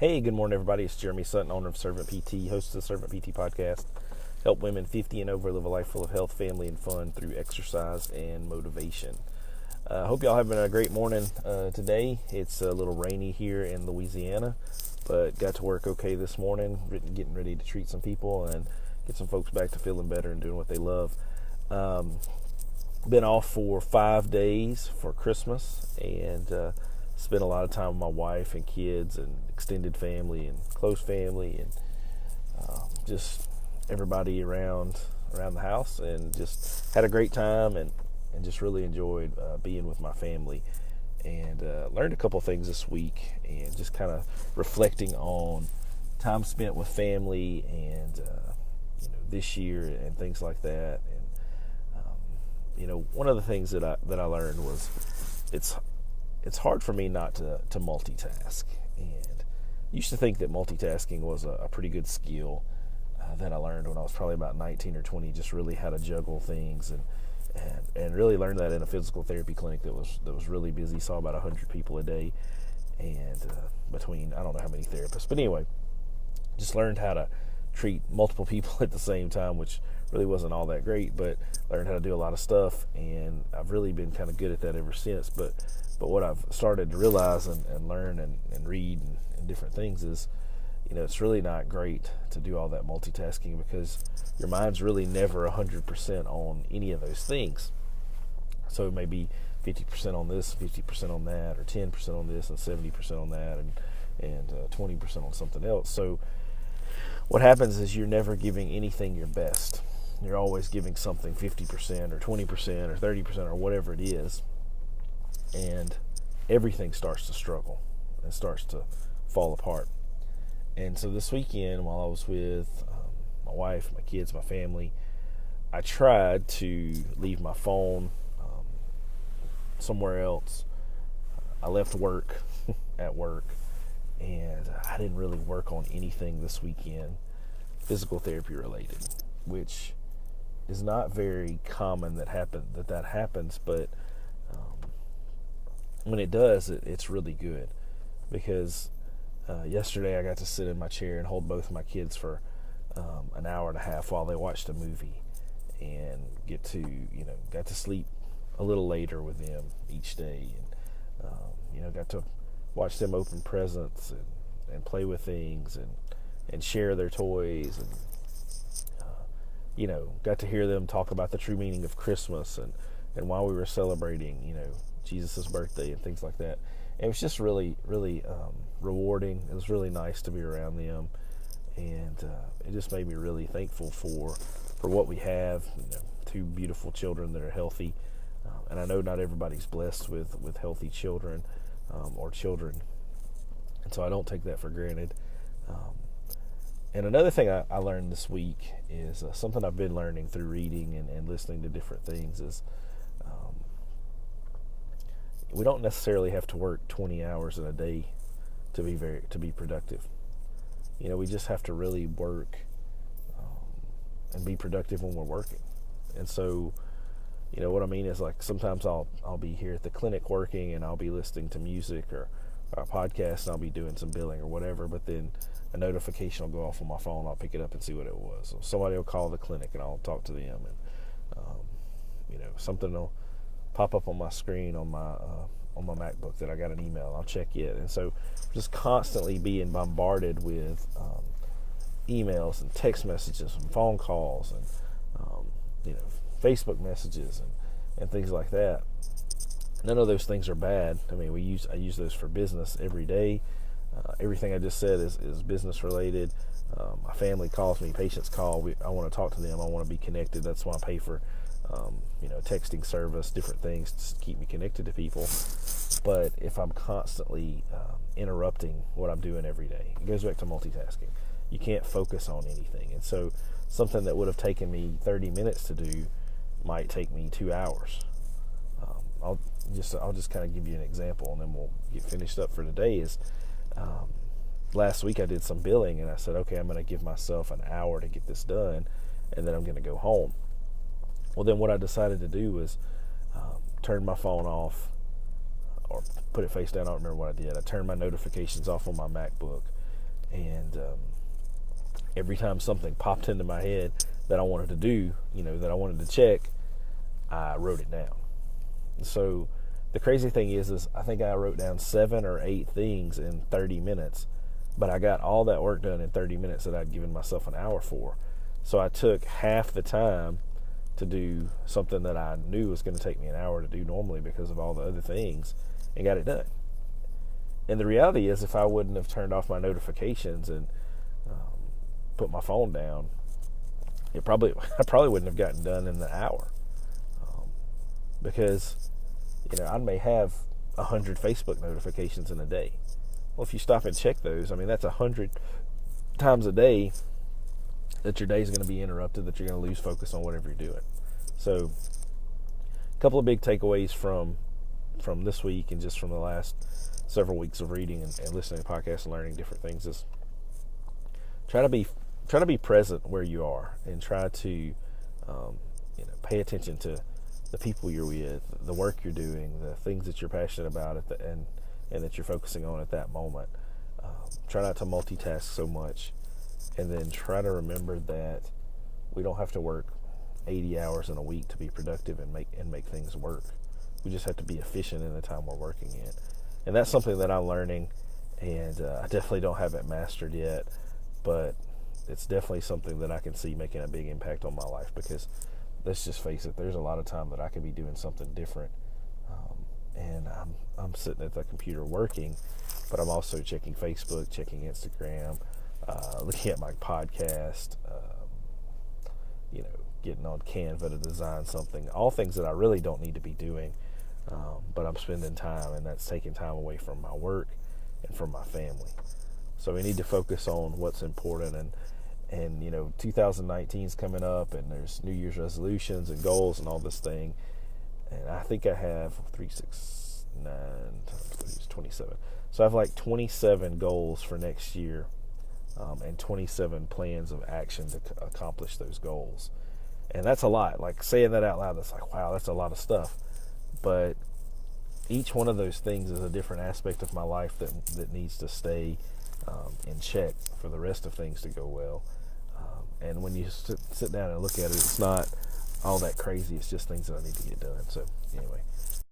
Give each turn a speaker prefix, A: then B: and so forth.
A: Hey, good morning, everybody. It's Jeremy Sutton, owner of Servant PT, host of the Servant PT podcast. Help women 50 and over live a life full of health, family, and fun through exercise and motivation. Hope y'all having a great morning today. It's a little rainy here in Louisiana, but got to work okay this morning, getting ready to treat some people and get some folks back to feeling better and doing what they love. Been off for 5 days for Christmas and spent a lot of time with my wife and kids and extended family and close family and just everybody around the house, and just had a great time and just really enjoyed being with my family, and learned a couple things this week, and just kind of reflecting on time spent with family and this year and things like that. And one of the things that I learned was it's hard for me not to multitask, and used to think that multitasking was a pretty good skill that I learned when I was probably about 19 or 20, just really how to juggle things, and really learned that in a physical therapy clinic that was really busy. Saw about 100 people a day, and between, I don't know how many therapists, but anyway, just learned how to treat multiple people at the same time, which really wasn't all that great, but learned how to do a lot of stuff, and I've really been kind of good at that ever since. But what I've started to realize and learn and read and different things is, it's really not great to do all that multitasking, because your mind's really never 100% on any of those things. So it may be 50% on this, 50% on that, or 10% on this and 70% on that, and 20% on something else. So what happens is you're never giving anything your best. You're always giving something 50% or 20% or 30% or whatever it is, and everything starts to struggle and starts to fall apart. And so this weekend, while I was with my wife, my kids, my family, I tried to leave my phone somewhere else. I left work at work, and I didn't really work on anything this weekend physical therapy related, which is not very common that happens, but when it does, it's really good, because yesterday I got to sit in my chair and hold both of my kids for an hour and a half while they watched a movie, and got to sleep a little later with them each day, and got to watch them open presents and play with things and share their toys, and got to hear them talk about the true meaning of Christmas and why we were celebrating Jesus' birthday and things like that. And it was just really, really rewarding. It was really nice to be around them, and it just made me really thankful for what we have. Two beautiful children that are healthy, and I know not everybody's blessed with healthy children or children, and so I don't take that for granted. And another thing I learned this week is something I've been learning through reading and listening to different things is we don't necessarily have to work 20 hours in a day to be productive. We just have to really work and be productive when we're working. And so, what I mean is, like, sometimes I'll be here at the clinic working, and I'll be listening to music or a podcast, and I'll be doing some billing or whatever, but then a notification will go off on my phone. I'll pick it up and see what it was. So somebody will call the clinic, and I'll talk to them, and something will pop up on my screen on my MacBook that I got an email. I'll check it, and so just constantly being bombarded with emails and text messages and phone calls and Facebook messages and things like that. None of those things are bad. I mean, I use those for business every day. Everything I just said is business related. My family calls me, patients call. I want to talk to them. I want to be connected. That's why I pay for texting service, different things to keep me connected to people. But if I'm constantly interrupting what I'm doing every day, it goes back to multitasking. You can't focus on anything. And so something that would have taken me 30 minutes to do might take me 2 hours. I'll just kind of give you an example, and then we'll get finished up for today. Is last week I did some billing, and I said, okay, I'm going to give myself an hour to get this done, and then I'm going to go home. Well, then what I decided to do was turn my phone off or put it face down. I don't remember what I did. I turned my notifications off on my MacBook, And every time something popped into my head that I wanted to do, that I wanted to check, I wrote it down. So the crazy thing is I think I wrote down 7 or 8 things in 30 minutes, but I got all that work done in 30 minutes that I'd given myself an hour for. So I took half the time to do something that I knew was going to take me an hour to do normally because of all the other things, and got it done. And the reality is, if I wouldn't have turned off my notifications and put my phone down, I probably wouldn't have gotten done in the hour. Because I may have 100 Facebook notifications in a day. Well, if you stop and check those, that's 100 times a day that your day is going to be interrupted, that you're going to lose focus on whatever you're doing. So, a couple of big takeaways from this week and just from the last several weeks of reading and listening to podcasts and learning different things is try to be present where you are, and try to pay attention to the people you're with, the work you're doing, the things that you're passionate about and that you're focusing on at that moment. Try not to multitask so much, and then try to remember that we don't have to work 80 hours in a week to be productive and make things work. We just have to be efficient in the time we're working in. And that's something that I'm learning, and I definitely don't have it mastered yet, but it's definitely something that I can see making a big impact on my life, because let's just face it, there's a lot of time that I could be doing something different, and I'm sitting at the computer working, but I'm also checking Facebook, checking Instagram, looking at my podcast, getting on Canva to design something, all things that I really don't need to be doing, but I'm spending time, and that's taking time away from my work and from my family. So we need to focus on what's important, and 2019 is coming up, and there's New Year's resolutions and goals and all this thing, and I think I have 3, 6, 9 times 3 is 27. So I have like 27 goals for next year, and 27 plans of action to accomplish those goals. And that's a lot. Like, saying that out loud, that's like, wow, that's a lot of stuff. But each one of those things is a different aspect of my life that needs to stay in check for the rest of things to go well. And when you sit down and look at it, it's not all that crazy. It's just things that I need to get done. So anyway,